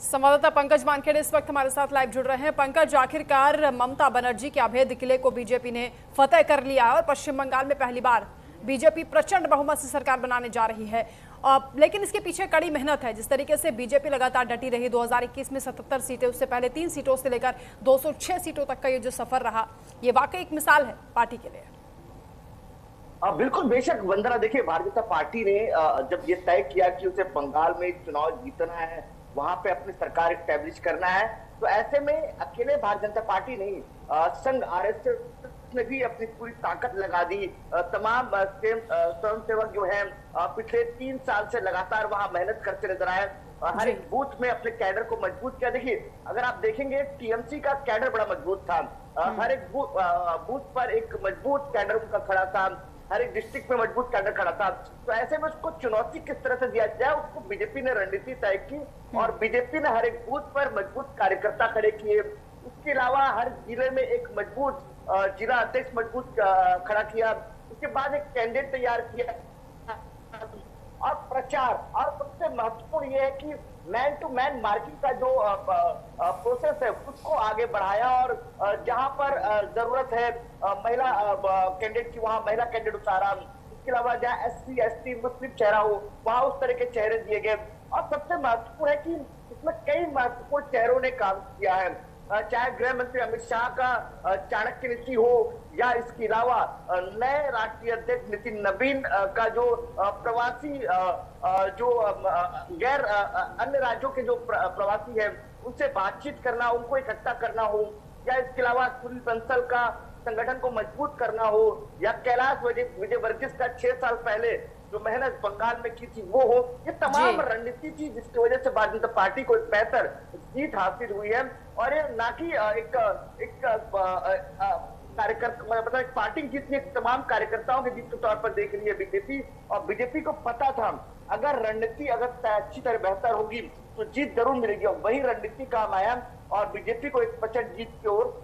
संवाददाता पंकज मानखेड़े इस वक्त हमारे साथ लाइव जुड़ रहे हैं। पंकज, आखिरकार ममता बनर्जी के अभेद्य किले को बीजेपी ने फतेह कर लिया है और पश्चिम बंगाल में पहली बार बीजेपी प्रचंड बहुमत से सरकार बनाने जा रही है। लेकिन इसके पीछे कड़ी मेहनत है। जिस तरीके से बीजेपी लगातार डटी रही, 2021 में 77 सीटें, उससे पहले 3 सीटों से लेकर 206 सीटों तक का ये जो सफर रहा, ये वाकई एक मिसाल है पार्टी के लिए। बिल्कुल, बेशक वंदना। देखिए, भारतीय जनता पार्टी ने जब ये तय किया कि उसे बंगाल में चुनाव जीतना है, वहां पे अपनी सरकार स्टैब्लिश करना है, तो ऐसे में अकेले भारतीय जनता पार्टी नहीं, संघ आरएसएस ने भी अपनी पूरी ताकत लगा दी। तमाम स्वयंसेवक जो हैं पिछले 3 साल से लगातार वहां मेहनत करते नजर आए। हर एक बूथ में अपने कैडर को मजबूत किया। देखिए, अगर आप देखेंगे टीएमसी का कैडर बड़ा मजबूत था। हर एक बूथ पर एक मजबूत कैडर उनका खड़ा था, हर एक डिस्ट्रिक्ट में मजबूत कैडर खड़ा था। तो ऐसे में उसको चुनौती किस तरह से दिया जाए, उसको बीजेपी ने रणनीति तय की और बीजेपी ने हर एक बूथ पर मजबूत कार्यकर्ता खड़े किए। उसके अलावा हर जिले में एक मजबूत जिला अध्यक्ष मजबूत खड़ा किया। उसके बाद एक कैंडिडेट तैयार किया और प्रचार, और सबसे महत्वपूर्ण यह है कि मैन टू मैन मार्किंग का जो प्रोसेस है उसको आगे बढ़ाया और जहां पर जरूरत है महिला कैंडिडेट की, वहां महिला कैंडिडेट उतारा। इसके अलावा जहाँ एससी एसटी मुस्लिम चेहरा हो, वहां उस तरह के चेहरे दिए गए। और सबसे महत्वपूर्ण है कि इसमें कई महत्वपूर्ण चेहरों ने काम किया है, चाहे गृह मंत्री अमित शाह का चाणक्य नीति हो या इसके अलावा नए राष्ट्रीय अध्यक्ष नितिन नवीन का जो प्रवासी जो गैर अन्य राज्यों के जो प्रवासी है उनसे बातचीत करना, उनको इकट्ठा करना हो, या इसके अलावा सुनील बंसल का संगठन को मजबूत करना हो, या कैलाश विजयवर्गीस का 6 साल पहले जो मेहनत बंगाल में की थी वो हो। ये तमाम रणनीति थी जिसकी वजह से भारतीय जनता पार्टी को एक बेहतर जीत हासिल हुई है। और ये ना कि एक कार्यकर्ता, मतलब एक पार्टी जीत, तमाम कार्यकर्ताओं की जीत के तौर पर देख रही है बीजेपी। और बीजेपी को पता था अगर रणनीति अगर अच्छी तरह बेहतर होगी तो जीत जरूर मिलेगी, और वही रणनीति काम आया और बीजेपी को एक प्रचंड जीत की ओर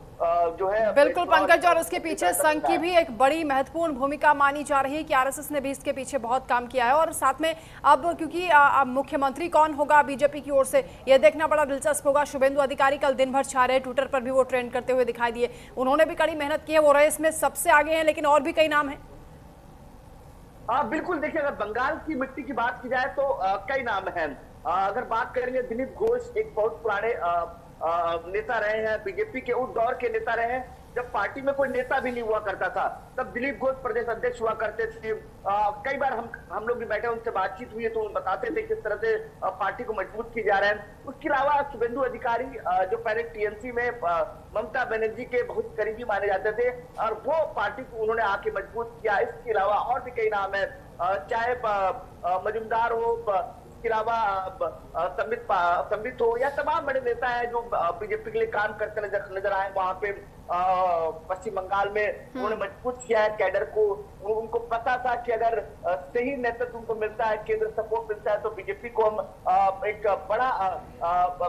जो है। बिल्कुल पंकज, और उसके पीछे संघ की भी एक बड़ी महत्वपूर्ण भूमिका मानी जा रही है कि आरएसएस ने भी इसके पीछे बहुत काम किया है। और साथ में अब क्योंकि मुख्यमंत्री कौन होगा बीजेपी की ओर से, यह देखना बड़ा दिलचस्प होगा। शुभेंदु अधिकारी कल दिन भर छा रहे, ट्विटर पर भी वो ट्रेंड करते हुए दिखाई दिए। उन्होंने भी कड़ी मेहनत की है, वो रेस में सबसे आगे हैं, लेकिन और भी कई नाम है। बिल्कुल, देखिए, अगर बंगाल की मिट्टी की बात की जाए तो कई नाम हैं। अगर बात करेंगे, दिलीप घोष एक बहुत पुराने नेता रहे हैं, बीजेपी के उस दौर के नेता रहे हैं जब पार्टी में कोई नेता भी नहीं हुआ करता था, तब दिलीप घोष प्रदेश अध्यक्ष हुआ करते थे। कई बार हम लोग भी बैठे, उनसे बातचीत हुई है तो बताते थे किस तरह से पार्टी को मजबूत की जा रहे हैं। उसके अलावा शुभेंदु अधिकारी जो पहले टीएमसी में ममता बनर्जी के बहुत करीबी माने जाते थे और वो पार्टी को उन्होंने आके मजबूत किया। इसके अलावा और भी कई नाम है, चाहे मजुमदार हो, इसके अलावा संबित हो, या तमाम बड़े नेता हैं जो बीजेपी के लिए काम करते नजर आए। वहां पे पश्चिम बंगाल में उन्होंने मजबूत किया है कैडर को। उनको पता था कि अगर सही नेतृत्व उनको मिलता है, केंद्र सपोर्ट मिलता है, तो बीजेपी को हम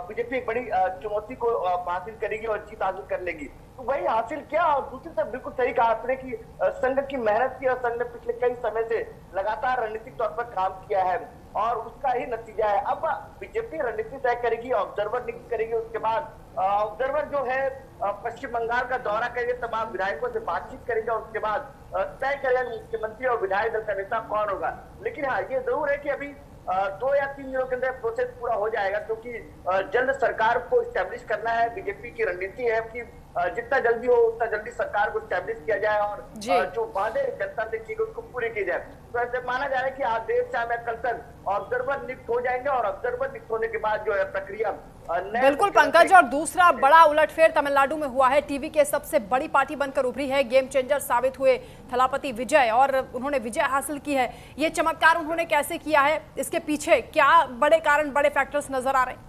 बीजेपी एक बड़ी चुनौती को हासिल करेगी और जीत हासिल कर लेगी। तो वही हासिल किया। और दूसरी तरफ बिल्कुल सही कहा आपने कि संघ की मेहनत की और संघ ने पिछले कई समय से लगातार रणनीतिक तौर पर काम किया है और उसका ही नतीजा है। अब बीजेपी रणनीति तय करेगी, ऑब्जर्वर नियुक्त करेगी, उसके बाद ऑब्जर्वर जो है पश्चिम बंगाल का दौरा करेंगे, तमाम विधायकों से बातचीत करेंगे और उसके बाद तय करेगा मुख्यमंत्री और विधायक दल का नेता कौन होगा। लेकिन हाँ, ये जरूर है कि अभी 2 या 3 दिनों के अंदर प्रोसेस पूरा हो जाएगा, क्योंकि जल्द सरकार को स्टैब्लिश करना है। बीजेपी की रणनीति है कि जितना जल्दी हो उतना जल्दी सरकार को स्टैब्लिश किया जाए और जो वादे जनता से किए उसको पूरे किए जाए। तो ऐसे माना जा रहा है कि आज देर शाम या कल तक ऑब्जर्वर नियुक्त हो जाएंगे और ऑब्जर्वर नियुक्त होने के बाद जो है प्रक्रिया। बिल्कुल पंकज, और दूसरा बड़ा उलटफेर तमिलनाडु में हुआ है। टीवी के सबसे बड़ी पार्टी बनकर उभरी है, गेम चेंजर साबित हुए थलापति विजय, और उन्होंने विजय हासिल की है। ये चमत्कार उन्होंने कैसे किया है, इसके पीछे क्या बड़े कारण, बड़े फैक्टर्स नजर आ रहे हैं?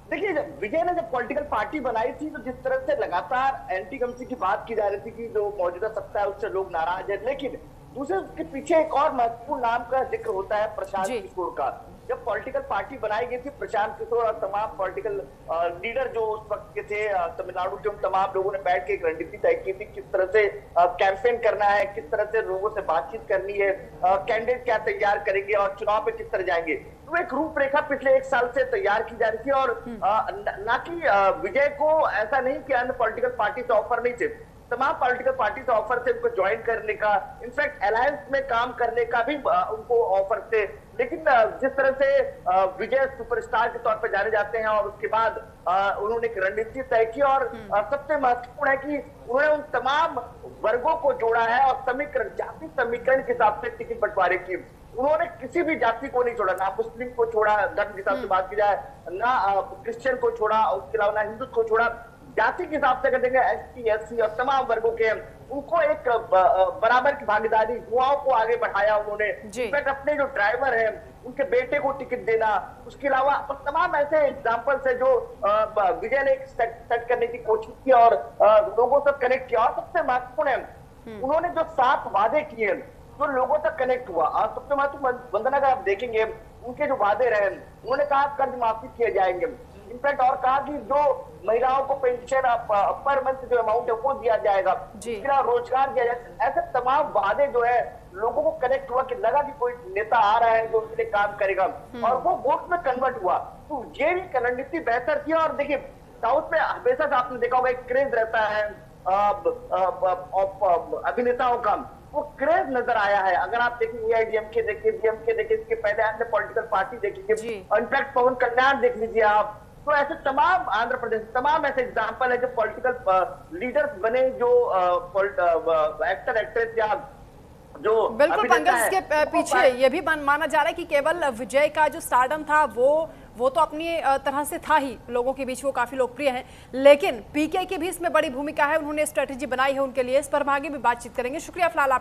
देखिए, विजय ने जब पॉलिटिकल पार्टी बनाई थी तो जिस तरह से लगातार एंटी कमसी की बात की जा रही थी कि जो मौजूदा सत्ता है उससे लोग नाराज है, लेकिन दूसरे उसके पीछे एक और महत्वपूर्ण नाम का जिक्र होता है, प्रशांत किशोर का। जब पॉलिटिकल पार्टी बनाई गई थी, प्रशांत किशोर और तमाम पॉलिटिकल लीडर जो उस वक्त के थे तमिलनाडु के, उन तमाम लोगों ने बैठ के एक रणनीति तय की थी, किस तरह से कैंपेन करना है, किस तरह से लोगों से बातचीत करनी है, कैंडिडेट क्या तैयार करेंगे और चुनाव पे किस तरह जाएंगे। तो एक रूपरेखा पिछले 1 साल से तैयार की जा रही थी और ना कि विजय को ऐसा नहीं कि अन्य पॉलिटिकल पार्टी से ऑफर नहीं थे, तमाम पॉलिटिकल पार्टी से ऑफर थे उनको ज्वाइन करने का, इनफैक्ट अलायंस में काम करने का भी उनको ऑफर थे। लेकिन जिस तरह से विजय सुपरस्टार के तौर पर जाने जाते हैं और उसके बाद उन्होंने एक रणनीति तय की और सबसे महत्वपूर्ण है कि उन्होंने उन तमाम वर्गों को जोड़ा है और समीकरण, जाति समीकरण के हिसाब से टिकट बंटवारे की। उन्होंने किसी भी जाति को नहीं छोड़ा, ना मुस्लिम को छोड़ा, धर्म के हिसाब से बात की जाए, ना क्रिश्चियन को छोड़ा, उसके अलावा ना हिंदू को छोड़ा, जाति के हिसाब से अगर देखें एसटी, एससी और तमाम वर्गों के उनको एक बराबर की भागीदारी, युवाओं को आगे बढ़ाया उन्होंने। इनफैक्ट अपने जो ड्राइवर हैं उनके बेटे को टिकट देना, उसके अलावा तमाम ऐसे एग्जाम्पल्स है जो विजय ने सेट करने की कोशिश की और लोगों से कनेक्ट किया। और सबसे महत्वपूर्ण है उन्होंने जो 7 वादे किए जो लोगों तक कनेक्ट हुआ। और सबसे महत्वपूर्ण वंदना, अगर आप देखेंगे उनके जो वादे रहे, उन्होंने कहा कर्ज माफी किए जाएंगे, इनफैक्ट और कहा कि जो महिलाओं को पेंशन पर मंथ जो अमाउंट है वो दिया जाएगा, रोजगार दिया जाएगा। ऐसे तमाम वादे जो है लोगों को कनेक्ट हुआ कि लगा कि कोई नेता आ रहा है जो उनके लिए काम करेगा और वो वोट में कन्वर्ट हुआ। तो ये भी रणनीति बेहतर थी। और देखिए साउथ में हमेशा आपने देखा होगा एक क्रेज रहता है अभिनेताओं का, वो क्रेज नजर आया है। अगर आप देखेंगे AIDMK देखिए, DMK देखिए, इसके पहले अन्य पॉलिटिकल पार्टी देखिए, इनफैक्ट पवन कल्याण देख लीजिए आप। तो ऐसे तमाम आंध्र प्रदेश तमाम ऐसे एग्जाम्पल है जो पॉलिटिकल लीडर्स बने, जो एक्टर एक्ट्रेस या जो बिल्कुल पंकज, इसके पीछे ये भी माना जा रहा है कि केवल विजय का जो स्टारडम था वो तो अपनी तरह से था ही, लोगों के बीच वो काफी लोकप्रिय हैं, लेकिन पीके की भी इसमें बड़ी भूमिका है। उन्होंने स्ट्रेटेजी बनाई है उनके लिए, इस पर हम आगे भी बातचीत करेंगे। शुक्रिया फिलहाल।